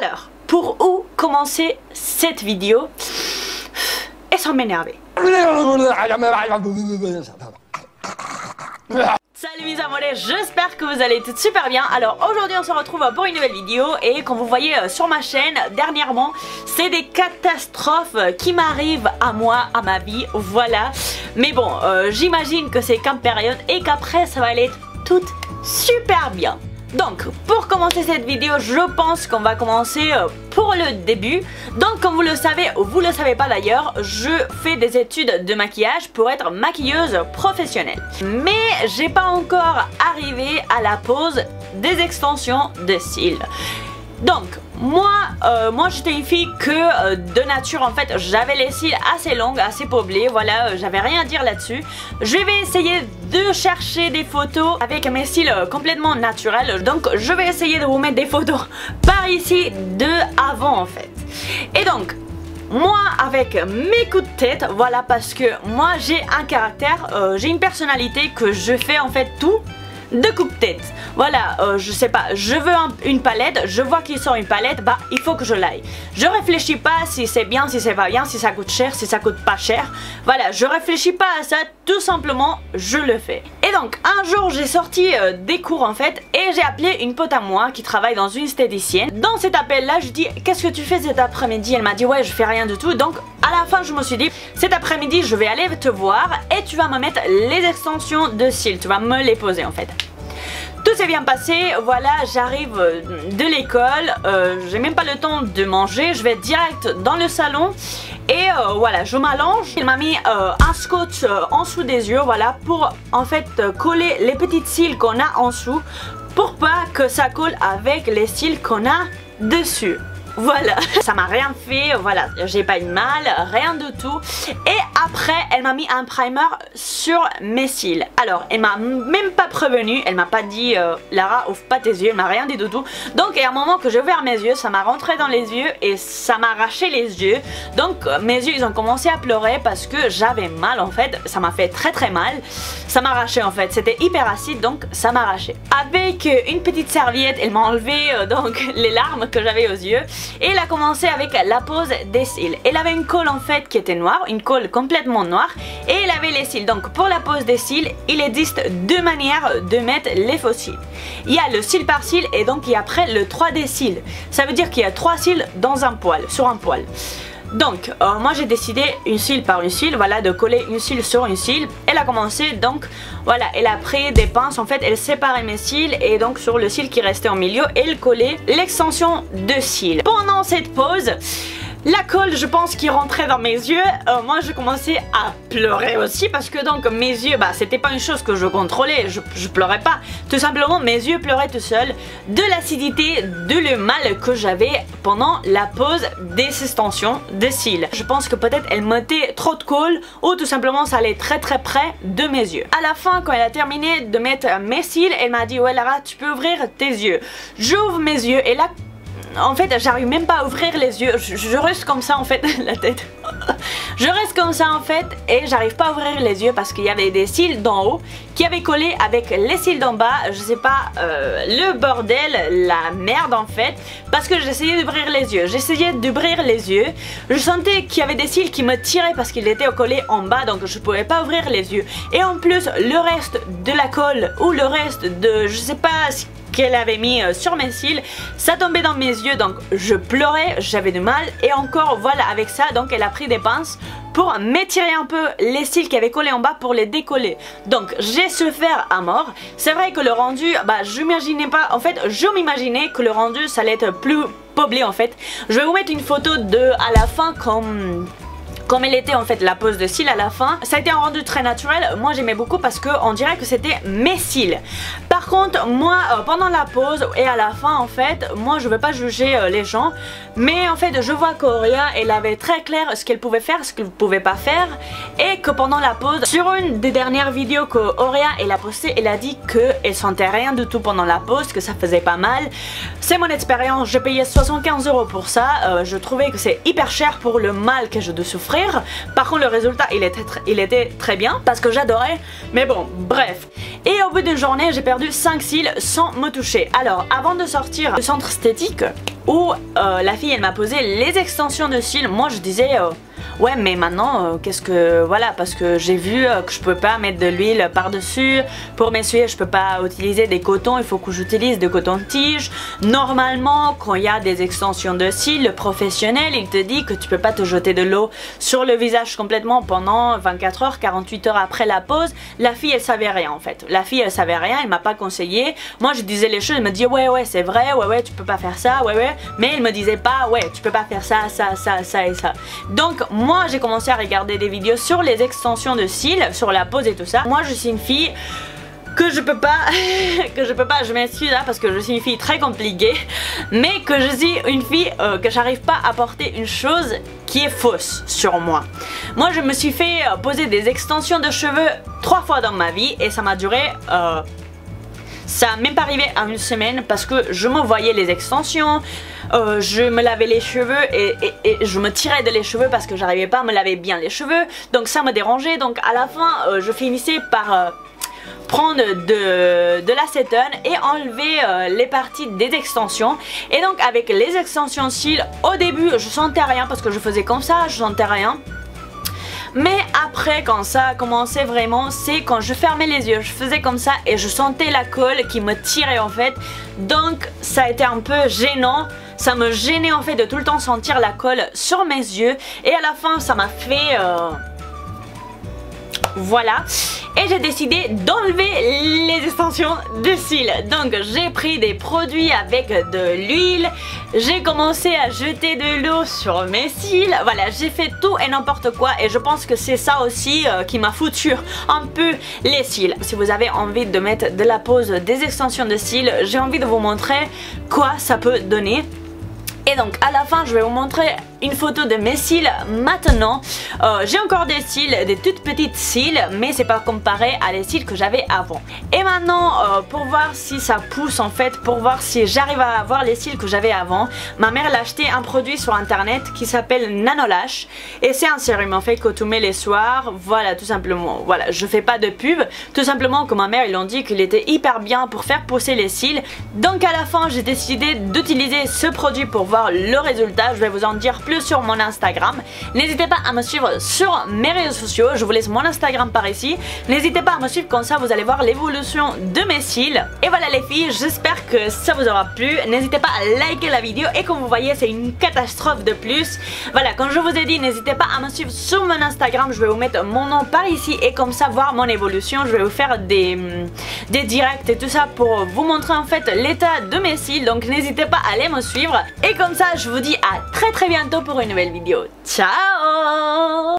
Alors, pour où commencer cette vidéo et sans m'énerver. Salut mes amoureux, j'espère que vous allez tous super bien. Alors aujourd'hui on se retrouve pour une nouvelle vidéo. Et comme vous voyez sur ma chaîne dernièrement, c'est des catastrophes qui m'arrivent à moi, à ma vie, voilà. Mais bon, j'imagine que c'est qu'une période et qu'après ça va aller tout super bien. Donc pour commencer cette vidéo, je pense qu'on va commencer pour le début. Donc comme vous le savez ou vous le savez pas d'ailleurs, je fais des études de maquillage pour être maquilleuse professionnelle. Mais j'ai pas encore arrivé à la pose des extensions de cils. Donc moi j'étais une fille que de nature en fait j'avais les cils assez longs, assez poblés, voilà, j'avais rien à dire là-dessus. Je vais essayer de chercher des photos avec mes cils complètement naturels. Donc je vais essayer de vous mettre des photos par ici de avant en fait. Et donc moi avec mes coups de tête, voilà, parce que moi j'ai un caractère, j'ai une personnalité que je fais en fait tout de coupe-tête. Voilà, je sais pas, je veux une palette, je vois qu'il sort une palette, bah il faut que je l'aille. Je réfléchis pas si c'est bien, si c'est pas bien, si ça coûte cher, si ça coûte pas cher. Voilà, je réfléchis pas à ça, tout simplement je le fais. Et donc un jour j'ai sorti des cours en fait et j'ai appelé une pote à moi qui travaille dans une esthéticienne. Dans cet appel là je dis qu'est-ce que tu fais cet après-midi? Elle m'a dit ouais je fais rien du tout. Donc à la fin je me suis dit cet après-midi je vais aller te voir et tu vas me mettre les extensions de cils, tu vas me les poser en fait. Tout s'est bien passé, voilà, j'arrive de l'école, j'ai même pas le temps de manger, je vais direct dans le salon et voilà, je m'allonge. Il m'a mis un scotch en dessous des yeux, voilà, pour en fait coller les petites cils qu'on a en dessous pour pas que ça colle avec les cils qu'on a dessus. Voilà, ça m'a rien fait, voilà, j'ai pas eu mal, rien du tout. Et après, elle m'a mis un primer sur mes cils. Alors, elle m'a même pas prévenu, elle m'a pas dit Lara, ouvre pas tes yeux, elle m'a rien dit du tout. Donc, il y a un moment que j'ai ouvert mes yeux, ça m'a rentré dans les yeux et ça m'a arraché les yeux. Donc, mes yeux, ils ont commencé à pleurer parce que j'avais mal en fait, ça m'a fait très mal. Ça m'a arraché en fait, c'était hyper acide donc ça m'a arraché. Avec une petite serviette, elle m'a enlevé donc les larmes que j'avais aux yeux. Et elle a commencé avec la pose des cils. Elle avait une colle en fait qui était noire, une colle complètement noire. Et elle avait les cils. Donc pour la pose des cils, il existe deux manières de mettre les faux cils. Il y a le cil par cil et donc il y a après le 3D cils. Ça veut dire qu'il y a 3 cils dans un poil, sur un poil. Donc moi j'ai décidé une cil par une cil, voilà, de coller une cil sur une cil. Elle a commencé donc voilà, elle a pris des pinces en fait, elle séparait mes cils et donc sur le cil qui restait au milieu elle collait l'extension de cils. Pendant cette pause, la colle je pense qui rentrait dans mes yeux, moi je commençais à pleurer aussi parce que donc mes yeux, bah c'était pas une chose que je contrôlais, je pleurais pas, tout simplement mes yeux pleuraient tout seuls de l'acidité, de le mal que j'avais pendant la pose des extensions de cils. Je pense que peut-être elle mettait trop de colle ou tout simplement ça allait très près de mes yeux. À la fin quand elle a terminé de mettre mes cils, elle m'a dit ouais Lara tu peux ouvrir tes yeux. J'ouvre mes yeux et là en fait j'arrive même pas à ouvrir les yeux, je reste comme ça en fait la tête. Je reste comme ça en fait et j'arrive pas à ouvrir les yeux parce qu'il y avait des cils d'en haut qui avaient collé avec les cils d'en bas. Je sais pas, le bordel, la merde en fait, parce que j'essayais d'ouvrir les yeux. J'essayais d'ouvrir les yeux, je sentais qu'il y avait des cils qui me tiraient parce qu'ils étaient collés en bas donc je pouvais pas ouvrir les yeux. Et en plus le reste de la colle ou le reste de je sais pas qu'elle avait mis sur mes cils, ça tombait dans mes yeux donc je pleurais, j'avais du mal et encore voilà avec ça donc elle a pris des pinces pour m'étirer un peu les cils qui avaient collé en bas pour les décoller. Donc j'ai souffert à mort. C'est vrai que le rendu, bah je m'imaginais pas, en fait je m'imaginais que le rendu ça allait être plus poblé en fait. Je vais vous mettre une photo de à la fin comme elle était en fait la pose de cils à la fin. Ça a été un rendu très naturel, moi j'aimais beaucoup parce qu'on dirait que c'était mes cils. Par contre moi pendant la pause et à la fin en fait, moi je veux pas juger les gens, mais en fait je vois qu'Auria elle avait très clair ce qu'elle pouvait faire, ce qu'elle pouvait pas faire, et que pendant la pause, sur une des dernières vidéos que Auria elle a postée, elle a dit qu'elle sentait rien du tout pendant la pause, que ça faisait pas mal. C'est mon expérience, j'ai payé 75 € pour ça, je trouvais que c'est hyper cher pour le mal que je souffrais. souffrir. Par contre le résultat il était très bien parce que j'adorais. Mais bon, bref. Et au bout d'une journée j'ai perdu 5 cils sans me toucher. Alors avant de sortir du centre esthétique où la fille elle m'a posé les extensions de cils, moi je disais ouais mais maintenant qu'est-ce que voilà, parce que j'ai vu que je peux pas mettre de l'huile par dessus pour m'essuyer, je peux pas utiliser des cotons, il faut que j'utilise des coton-tiges. Normalement quand il y a des extensions de cils, le professionnel il te dit que tu peux pas te jeter de l'eau sur le visage complètement pendant 24 heures, 48 heures après la pose. La fille elle savait rien en fait, la fille elle savait rien, elle m'a pas conseillé. Moi je disais les choses, elle me dit ouais c'est vrai, ouais tu peux pas faire ça, ouais, mais elle me disait pas ouais tu peux pas faire ça et ça. Donc moi j'ai commencé à regarder des vidéos sur les extensions de cils, sur la pose et tout ça. Moi je suis une fille que je peux pas, je m'excuse là parce que je suis une fille très compliquée, mais que je suis une fille que j'arrive pas à porter une chose qui est fausse sur moi. Moi je me suis fait poser des extensions de cheveux 3 fois dans ma vie et ça m'a duré ça n'a même pas arrivé à une semaine parce que je me voyais les extensions, je me lavais les cheveux et je me tirais de les cheveux parce que j'arrivais pas à me laver bien les cheveux, donc ça me dérangeait. Donc à la fin je finissais par prendre de l'acétone et enlever les parties des extensions. Et donc avec les extensions cils, au début je sentais rien parce que je faisais comme ça, je sentais rien. Mais après quand ça a commencé vraiment, c'est quand je fermais les yeux, je faisais comme ça et je sentais la colle qui me tirait en fait. Donc ça a été un peu gênant, ça me gênait en fait de tout le temps sentir la colle sur mes yeux. Et à la fin ça m'a fait voilà. Et j'ai décidé d'enlever les extensions de cils. Donc j'ai pris des produits avec de l'huile, j'ai commencé à jeter de l'eau sur mes cils. Voilà, j'ai fait tout et n'importe quoi et je pense que c'est ça aussi qui m'a foutu un peu les cils. Si vous avez envie de mettre de la pose des extensions de cils, j'ai envie de vous montrer quoi ça peut donner. Et donc à la fin je vais vous montrer une photo de mes cils maintenant. J'ai encore des cils, des toutes petites cils, mais c'est pas comparé à les cils que j'avais avant. Et maintenant pour voir si ça pousse en fait, pour voir si j'arrive à avoir les cils que j'avais avant, ma mère elle a acheté un produit sur internet qui s'appelle Nanolash. Et c'est un sérum en fait que tu mets les soirs, voilà tout simplement. Voilà, je fais pas de pub, tout simplement que ma mère ils ont dit qu'il était hyper bien pour faire pousser les cils. Donc à la fin j'ai décidé d'utiliser ce produit pour voir le résultat. Je vais vous en dire plus sur mon Instagram. N'hésitez pas à me suivre sur mes réseaux sociaux, je vous laisse mon Instagram par ici. N'hésitez pas à me suivre, comme ça vous allez voir l'évolution de mes cils. Et voilà les filles, j'espère que ça vous aura plu. N'hésitez pas à liker la vidéo et comme vous voyez c'est une catastrophe de plus. Voilà, comme je vous ai dit, n'hésitez pas à me suivre sur mon Instagram, je vais vous mettre mon nom par ici et comme ça voir mon évolution. Je vais vous faire des directs et tout ça pour vous montrer en fait l'état de mes cils. Donc n'hésitez pas à aller me suivre et comme ça je vous dis à très bientôt pour une nouvelle vidéo. Ciao!